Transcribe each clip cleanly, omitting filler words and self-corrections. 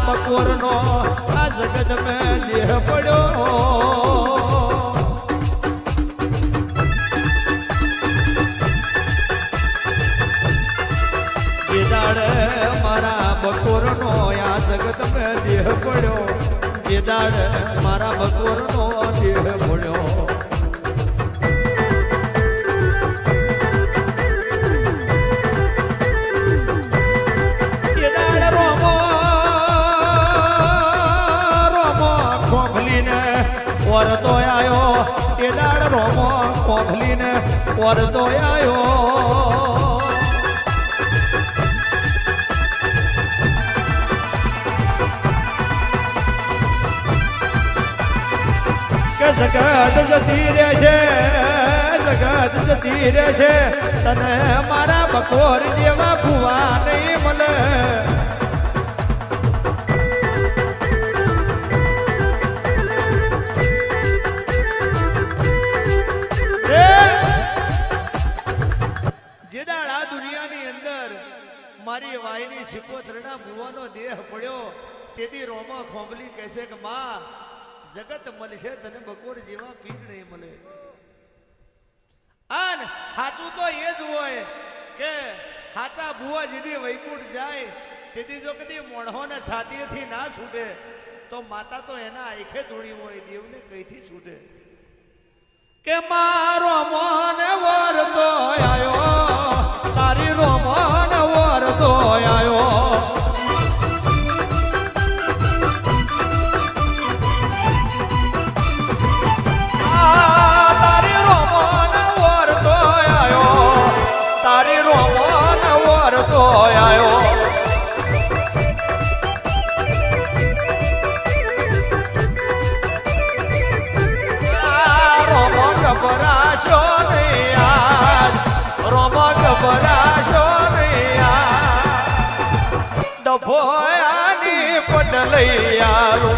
બકોરનો આ જગત મેં દેહ પડ્યો એ દાડે મારા બકોરનો આ જગત મેં દેહ પડ્યો એ દાડે મારા બકોરનો દેહ પડ્યો વરતો આયો તે દાડ રોમો કોભલીને વરતો આયો કે જગત જતી રહેશે જગત જતી રહેશે તને મારા બકોર જેવા કુવા નહીં મળે મારી વાયની શિકોતરના ભુવાનો દેહ પડ્યો તેથી રોમા ખોંભલી કહેશે કે માં જગત મળશે તને બકોર જેવા પીર નહીં મળે આન સાચું તો એ જ હોય કે સાચા ભુવા જેથી વૈકુંઠ જાય તેથી જો કદી મોઢોને છાતીએથી ના છૂટે તો માતા તો એના આંખે ધૂણી હોય દેવને કઈથી છૂટે કે મારો મોન વરતો આયો તારી રોમન વરતો આયો તારી રોમન વરતો આયો તારી રોમન વરતો આયો ગભરાશો નહીં યાર રોમા ગભરાશો નહીં યાર ડભોયાની પટલઈ આલો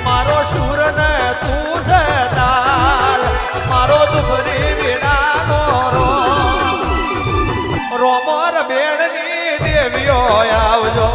મારો સુર ને તું છે તાલ મારો દુબરી વીણાનો રોમર બેડની દેવીઓ આવજો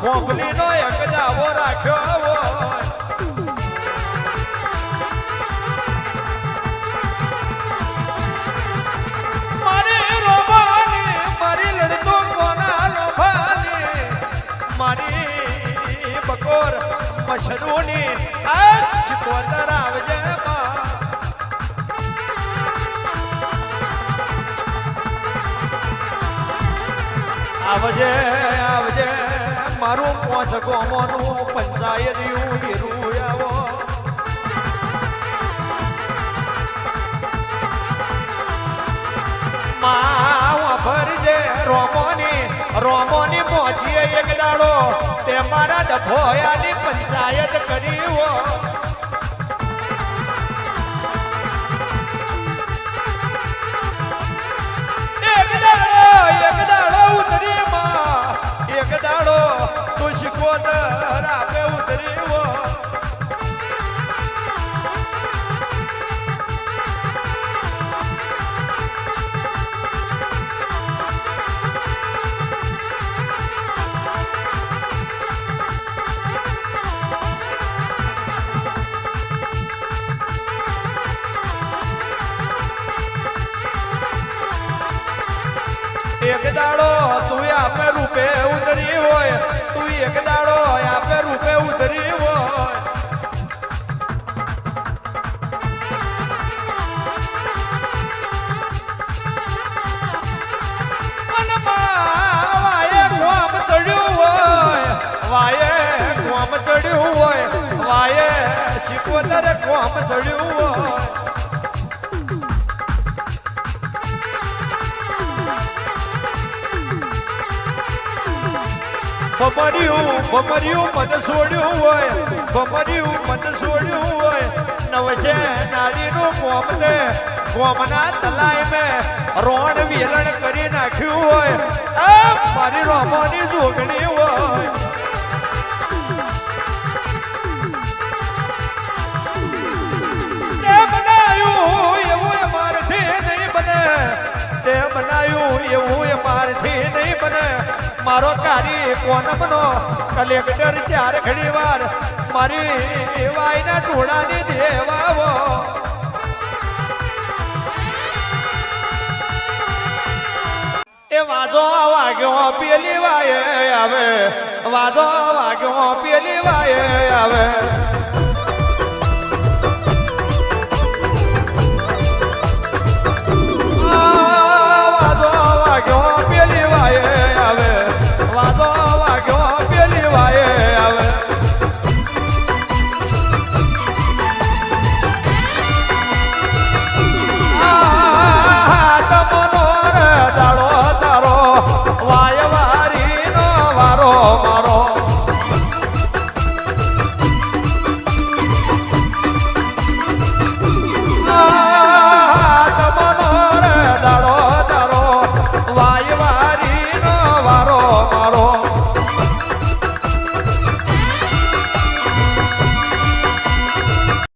મોગલીનો એક જાવો રાખ્યો મારી રોમાની મારી લડતો કોના લોભાની મારી બકોર મશરૂની આ શિકોતર આવજે આવજે આવજે મારું પોચ ગોમોનું પંચાયત હીરું આવો માં ભરજે રોમોની પહોંચીએ એક દાડો તે મારા ડભોયાની પંચાયત કરી હો શિકોતર આપે ઉતરી હોય એક દાડો તું આપે રૂપે ઉતરી હોય તું એક દાડો આપે રૂપે ઉતરી હોય વાયે ગોમ ચડ્યું હોય વાયે ગોમ ચડ્યું હોય વાયે શિકોતર ગોમ ચડ્યું હોય ભમર્યું મન છોડ્યું હોય ભમર્યું મન છોડ્યું હોય નવશે નારીનું કોમ દે કોમના તલાય મેં રોણ વેલણ કરી નાખ્યું હોય આ મારી રોમોની જોગણી હોય તે બનાયું એવું મારથી નહીં બને તે બનાયું એવું મારથી નહીં બને મારો કાર્ય કોનમનો કલેક્ટર ચાર ઘડી વાર મારી વાયના ટોળાની દેવાવો એ વાજો વાગ્યો પેલી વાયે આવે વાજો વાગ્યો પેલી વાયે આવે